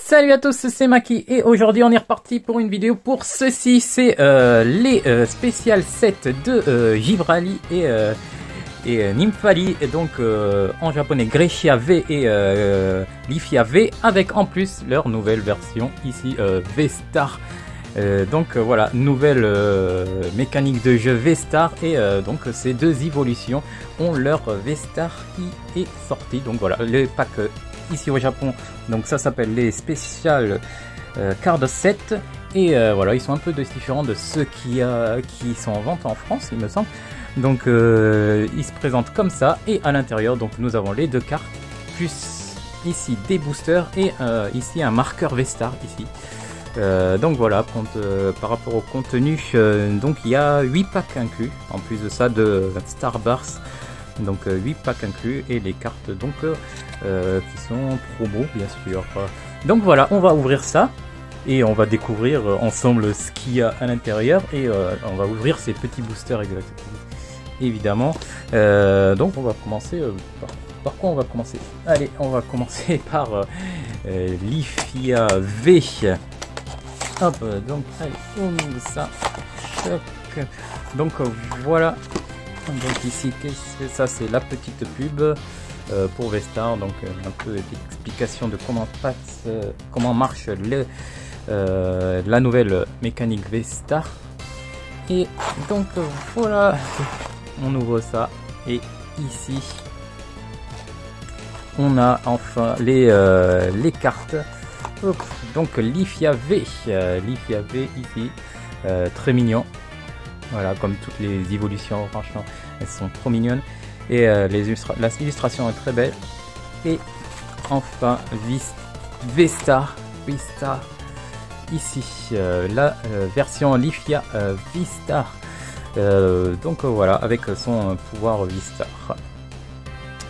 Salut à tous, c'est Maki et aujourd'hui on est reparti pour une vidéo pour ceci, c'est les spécial sets de Givrali et Nymphali, et donc en japonais Greshia V et Lifia V, avec en plus leur nouvelle version ici V-Star. Donc voilà, nouvelle mécanique de jeu V-Star, et donc ces deux évolutions ont leur V-Star qui est sorti. Donc voilà, les packs ici au Japon, donc ça s'appelle les Special Card Set, et voilà, ils sont un peu différents de ceux qui sont en vente en France, il me semble. Donc ils se présentent comme ça, et à l'intérieur donc nous avons les deux cartes, plus ici des boosters, et ici un marqueur V-Star ici. Donc voilà, par rapport au contenu, donc il y a 8 packs inclus, en plus de ça de Starburst, donc 8 packs inclus, et les cartes donc qui sont promo bien sûr. Donc voilà, on va ouvrir ça, et on va découvrir ensemble ce qu'il y a à l'intérieur, et on va ouvrir ces petits boosters évidemment. Donc on va commencer, par quoi on va commencer? Allez, on va commencer par Lifia V. Hop, donc allez, on ouvre ça. Choc. Donc voilà. Donc ici, qu'est-ce que ça? C'est la petite pub pour V-Star. Donc un peu d'explication de comment marche la nouvelle mécanique V-Star. Et donc voilà, on ouvre ça, et ici on a enfin les cartes. Hop, donc Lifia V ici, très mignon. Voilà, comme toutes les évolutions, franchement, elles sont trop mignonnes. Et l'illustration est très belle. Et enfin, V-Star ici, la version Lifia V-Star. Donc voilà, avec son pouvoir V-Star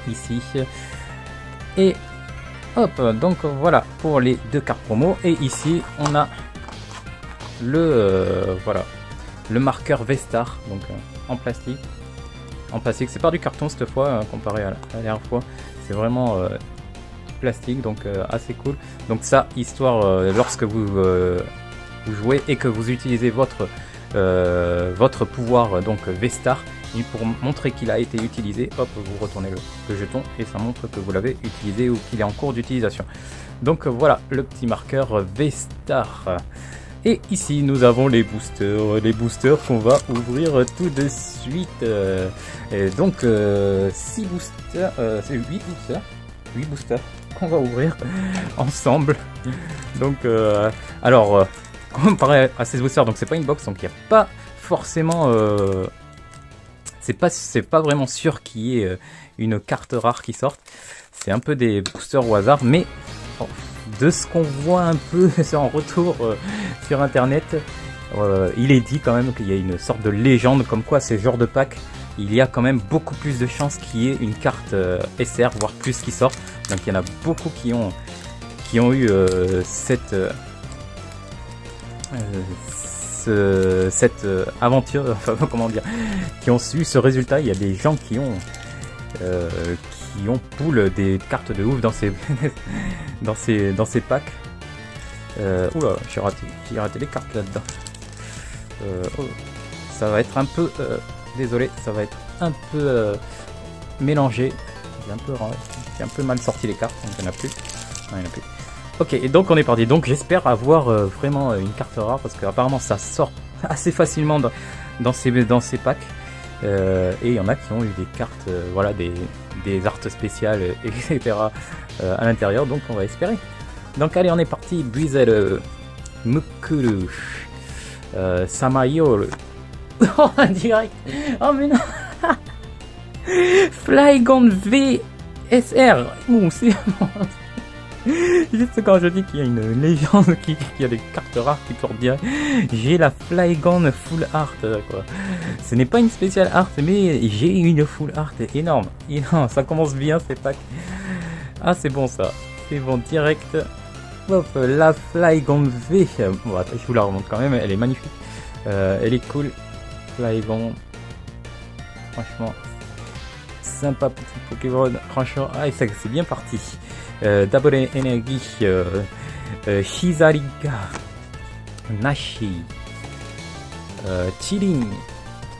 ici. Et hop, donc voilà pour les deux cartes promo. Et ici on a voilà, le marqueur V-Star, donc en plastique. C'est pas du carton cette fois, comparé à la dernière fois. C'est vraiment plastique, donc assez cool. Donc ça, histoire lorsque vous jouez et que vous utilisez votre pouvoir, donc V-Star, et pour montrer qu'il a été utilisé, hop, vous retournez le jeton, et ça montre que vous l'avez utilisé ou qu'il est en cours d'utilisation. Donc voilà le petit marqueur V-Star. Et ici nous avons les boosters qu'on va ouvrir tout de suite. Et donc 6 boosters, c'est 8 boosters qu'on va ouvrir ensemble. Donc alors comparé à ces boosters, donc c'est pas une box, donc il n'y a pas forcément c'est pas vraiment sûr qu'il y ait une carte rare qui sorte. C'est un peu des boosters au hasard, mais de ce qu'on voit un peu en retour sur internet, il est dit quand même qu'il y a une sorte de légende comme quoi ces genres de packs, il y a quand même beaucoup plus de chances qu'il y ait une carte SR, voire plus, qui sort. Donc il y en a beaucoup qui ont eu cette aventure, enfin comment dire, qui ont eu ce résultat. Il y a des gens qui ont pull des cartes de ouf dans ces packs. Oula, j'ai raté les cartes là-dedans. Ça va être un peu désolé, ça va être un peu mélangé. J'ai un peu mal sorti les cartes, donc il n'y en a plus. Non, il n'y en a plus. Ok, et donc on est parti. Donc j'espère avoir vraiment une carte rare, parce qu'apparemment ça sort assez facilement dans ces packs. Et il y en a qui ont eu des cartes, voilà, des arts spéciales, etc. À l'intérieur, donc on va espérer. Donc allez, on est parti. Buizel Mukuru Samayoru. Oh, en direct. Oh mais non. Flygon VSR. C'est juste quand je dis qu'il y a une légende qui a des cartes rares qui sortent bien. J'ai la Flygon Full Art, quoi. Ce n'est pas une spéciale art, mais j'ai une Full Art énorme. Ça commence bien ces packs. Ah, c'est bon ça. C'est bon, direct. Hop, la Flygon V. Bon, attends, je vous la remonte quand même, elle est magnifique. Elle est cool. Flygon. Franchement, sympa petit Pokémon. Franchement, ah, c'est bien parti. Double Energy Hizariga, Nashi, Chilling.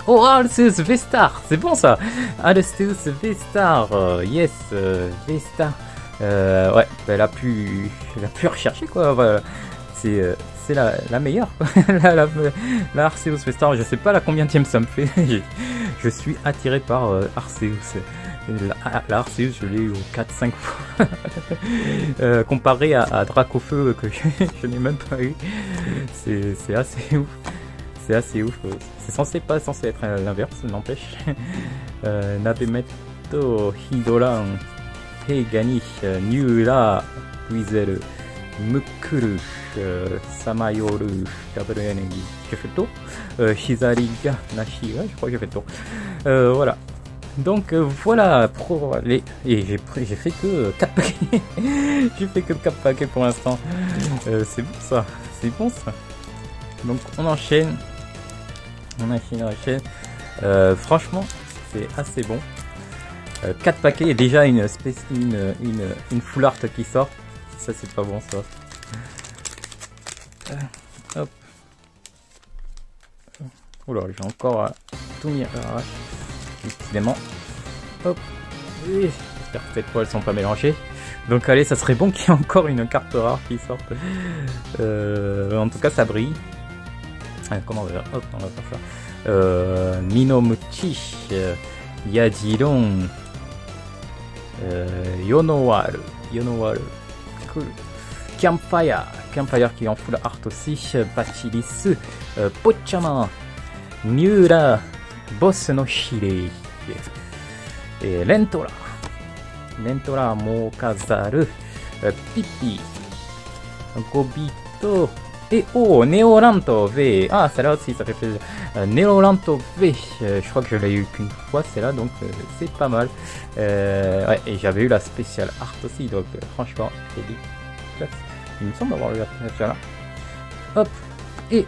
Oh, Arceus V-Star, c'est bon ça. Arceus V-Star, yes, V-Star. Ouais, elle a pu rechercher quoi. Voilà. C'est la meilleure. la Arceus V-Star, je sais pas la combienième ça me fait. Je suis attiré par Arceus. La Arceus, je l'ai eu 4-5 fois. Comparé à Dracofeu que je n'ai même pas eu. C'est assez ouf. C'est assez ouf. C'est pas censé être l'inverse, n'empêche. Nabemetto, Hidoran, Heigani, Niura, Wizel, Mukuru, Samayoru, Double Energy. J'ai fait le tour. Hizariga, Nashi, ouais, je crois que j'ai fait le tour. Voilà. Donc voilà pour les. Et j'ai fait que 4 paquets. J'ai fait que 4 paquets pour l'instant. C'est bon ça. C'est bon ça. Donc on enchaîne. On enchaîne. Franchement, c'est assez bon. 4 paquets et déjà une full art qui sort. Ça c'est pas bon ça. Hop. Oula, j'ai encore tout mis à l'arrache. Décidément. Hop. J'espère que cette fois elles sont pas mélangées. Donc allez, ça serait bon qu'il y ait encore une carte rare qui sorte. En tout cas, ça brille. Comment on va faire? Hop, on va faire ça. Minomuchi, Yajiron, Yonowaru, cool. Campfire qui est en full art aussi. Bachilisu, Pochama, Miura, Boss no Hire, et Lentora, Mokazaru, Pipi, Gobito, et oh, Neoranto V. Ah, celle-là aussi, ça fait plaisir. Neoranto V, je crois que je l'ai eu qu'une fois, celle-là, donc c'est pas mal. Ouais, et j'avais eu la spéciale art aussi, donc franchement, c'est dit. Il me semble avoir eu la spéciale art. Hop, et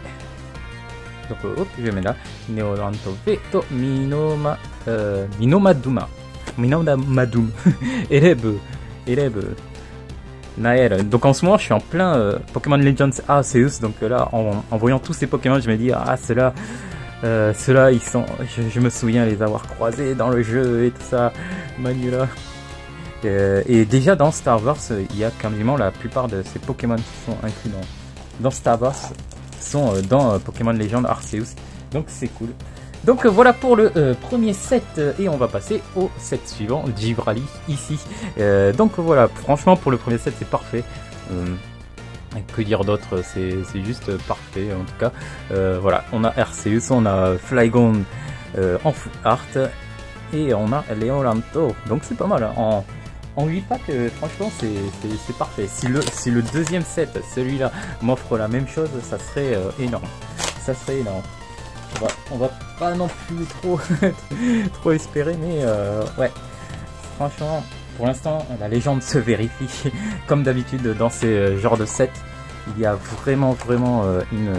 donc hop, je mets là. Neoranto V to Minomaduma. Eleb. Naël. Donc en ce moment je suis en plein Pokémon Legends Arceus, donc là en voyant tous ces Pokémon je me dis ah ceux-là ils sont, je me souviens les avoir croisés dans le jeu et tout ça, Manula. Et déjà dans Star Wars il y a quasiment la plupart de ces Pokémon qui sont inclus dans Star Wars sont dans Pokémon Legends Arceus, donc c'est cool. Donc voilà pour le premier set et on va passer au set suivant, Givrali ici. Donc voilà, franchement pour le premier set c'est parfait. Que dire d'autre, c'est juste parfait en tout cas. Voilà, on a Arceus, on a Flygon en full art et on a Leoranto. Donc c'est pas mal hein. En 8 packs, franchement c'est parfait. Si le deuxième set, celui-là, m'offre la même chose, ça serait énorme. Ça serait énorme. On va pas non plus trop espérer, mais ouais, franchement, pour l'instant, la légende se vérifie. Comme d'habitude dans ces genres de sets, il y a vraiment une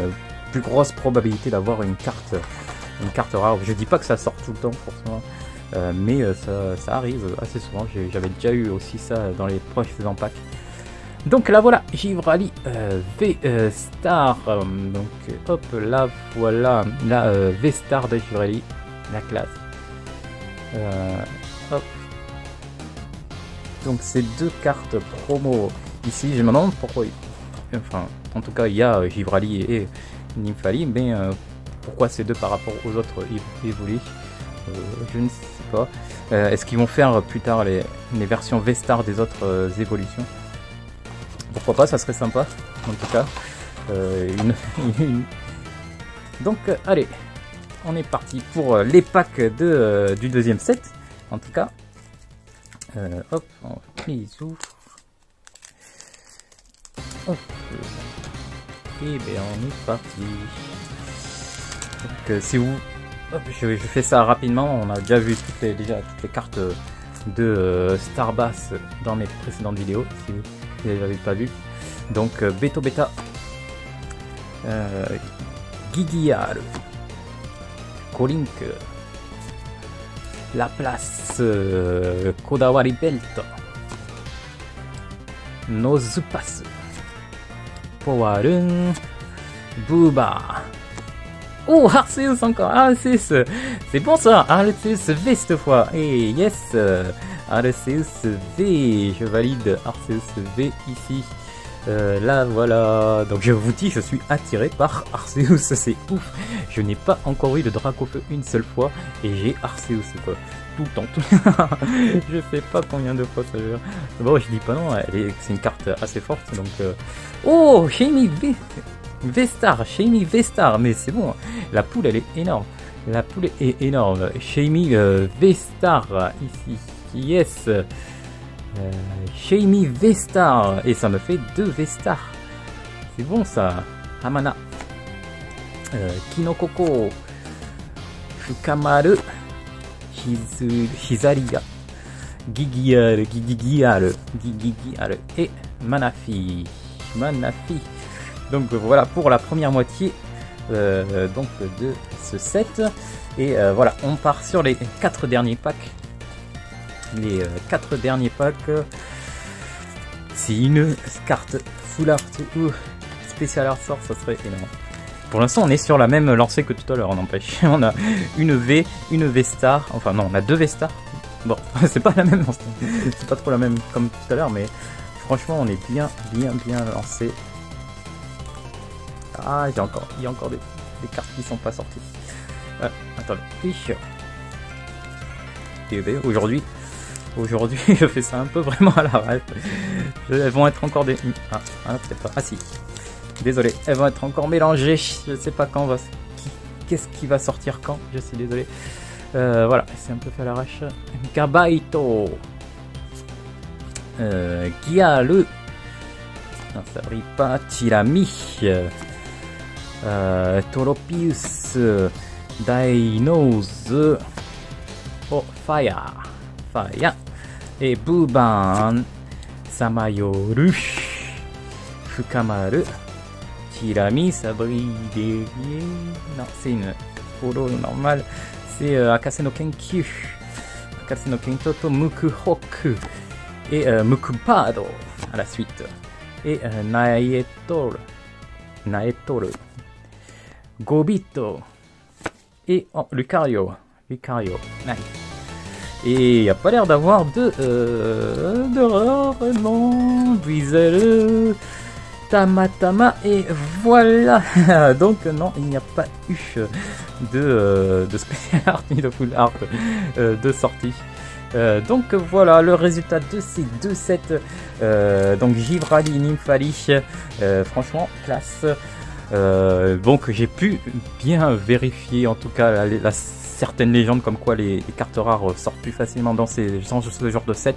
plus grosse probabilité d'avoir une carte rare. Je dis pas que ça sort tout le temps forcément, mais ça arrive assez souvent. J'avais déjà eu aussi ça dans les précédents packs. Donc là voilà, Givrali V-Star, donc hop là voilà la V-Star de Givrali, la classe. Hop. Donc ces deux cartes promo ici, je me demande pourquoi, enfin en tout cas il y a Givrali et Nymphali, mais pourquoi ces deux par rapport aux autres évolués, je ne sais pas. Est-ce qu'ils vont faire plus tard les versions V-Star des autres évolutions? Pourquoi pas, ça serait sympa, en tout cas. Donc, allez, on est parti pour les packs du deuxième set, en tout cas. Hop, on les ouvre. Hop. Et bien, on est parti. Donc, si vous... Hop, je fais ça rapidement, on a déjà vu toutes les cartes de Starbass dans mes précédentes vidéos, si vous ne l'avez pas vu. Donc Beto Beta, Gigiar, Kolink, La Place, Kodawari Belt, Nozupas, Powarun, Booba. Oh, Arceus encore, Arceus, c'est bon ça, Arceus V cette fois, et yes, Arceus V, je valide Arceus V ici, là voilà, donc je vous dis, je suis attiré par Arceus, c'est ouf, je n'ai pas encore eu de Dracofeu une seule fois, et j'ai Arceus quoi, tout le temps, je sais pas combien de fois ça dure, bon je dis pas non, c'est une carte assez forte, donc, oh, Shiny V, V-Star, Shiny V-Star, mais c'est bon, la poule elle est énorme, la poule est énorme, Shiny V-Star, ici, yes, Shiny V-Star, et ça me fait 2 V-Star, c'est bon ça, Hamana, Kinokoko, Fukamaru, Hizaria, Gigiaru, et Manafi, donc voilà pour la première moitié donc de ce set. Et voilà, on part sur les 4 derniers packs. Les 4 derniers packs. Si une carte full art ou spécial art sort, ça serait énorme. Pour l'instant, on est sur la même lancée que tout à l'heure, on n'empêche. On a une V, une V star. Enfin non, on a 2 V stars. Bon, c'est pas la même lancée. C'est pas trop la même comme tout à l'heure, mais franchement, on est bien lancé. Ah, il y a encore des cartes qui sont pas sorties. Attendez. Aujourd'hui, je fais ça un peu vraiment à l'arrache. Elles vont être encore des... peut-être pas. Ah si. Désolé, elles vont être encore mélangées. Je sais pas quand qu'est-ce qui va sortir quand. Je suis désolé. Voilà, c'est un peu fait à l'arrache. Gabaito. Gialu. Non, ça brille pas. Tirami. Tropius, Dainos, oh, Fire, et Buban, Samayoru, Fukamaru, Tirami, ça brille des... Non, c'est une polo normale, c'est Akase no Kenkyu, Akase no Kenkyu to Mukuhoku, et Mukupado à la suite, et Naetoru, Gobito et oh, Lucario, nice. Et il n'y a pas l'air d'avoir de vraiment Drizzle, Tamatama, et voilà. Donc non, il n'y a pas eu de spécial art ni de full art de sortie. Donc voilà le résultat de ces 2 sets. Donc Givrali, Nymphali, franchement classe. Donc j'ai pu bien vérifier en tout cas certaines légendes comme quoi les cartes rares sortent plus facilement dans ce genre de set.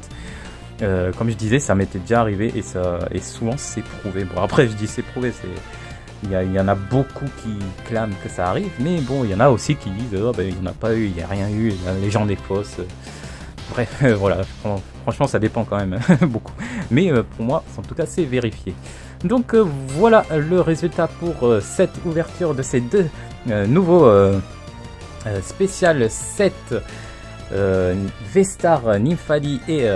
Comme je disais, ça m'était déjà arrivé et souvent c'est prouvé. Bon après je dis c'est prouvé, il y en a beaucoup qui clament que ça arrive, mais bon il y en a aussi qui disent oh, ben, il n'y en a pas eu, il n'y a rien eu, la légende est fausse. Bref, voilà, franchement ça dépend quand même beaucoup. Mais pour moi, en tout cas, c'est vérifié. Donc voilà le résultat pour cette ouverture de ces 2 nouveaux spécial set V-Star, Nymphali et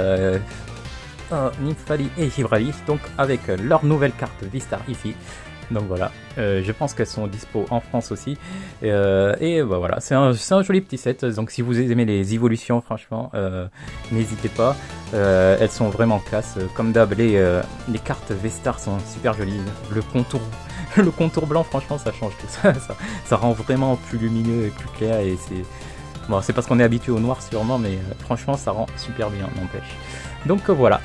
Givrali, donc avec leur nouvelle carte V-Star ici. Donc voilà, je pense qu'elles sont dispo en France aussi. Et bah voilà, c'est un joli petit set. Donc si vous aimez les évolutions, franchement, n'hésitez pas. Elles sont vraiment classe. Comme d'hab, les cartes V-Star sont super jolies. Le contour blanc, franchement, ça change tout ça. Ça rend vraiment plus lumineux et plus clair. Et bon, c'est parce qu'on est habitué au noir sûrement, mais franchement, ça rend super bien, n'empêche. Donc voilà,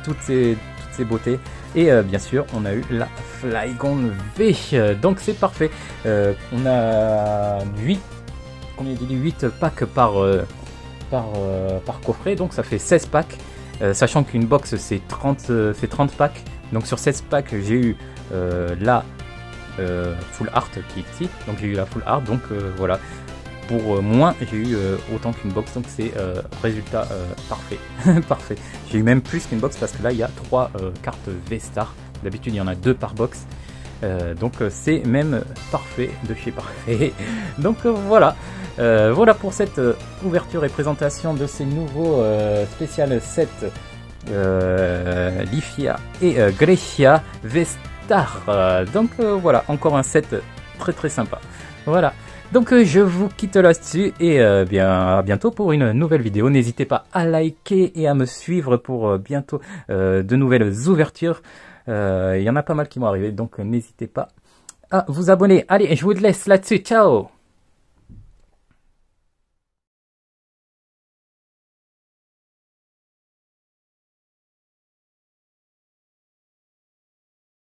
toutes ces beautés. Et bien sûr, on a eu la Flygon V. Donc c'est parfait. On a 8 packs par coffret. Donc ça fait 16 packs. Sachant qu'une box c'est 30 packs. Donc sur 16 packs, j'ai eu la full art qui est ici. Donc j'ai eu la full art. Donc voilà. Pour moins, j'ai eu autant qu'une box, donc c'est résultat parfait. Parfait. J'ai eu même plus qu'une box parce que là il y a 3 cartes V-Star. D'habitude il y en a 2 par box. Donc c'est même parfait de chez parfait. Donc voilà. Voilà pour cette ouverture et présentation de ces nouveaux spécial sets Lifia et Grecia Star. Donc voilà, encore un set très très sympa. Voilà. Donc je vous quitte là-dessus et bien à bientôt pour une nouvelle vidéo. N'hésitez pas à liker et à me suivre pour bientôt de nouvelles ouvertures. Il y en a pas mal qui vont arriver, donc n'hésitez pas à vous abonner. Allez, je vous laisse là-dessus. Ciao!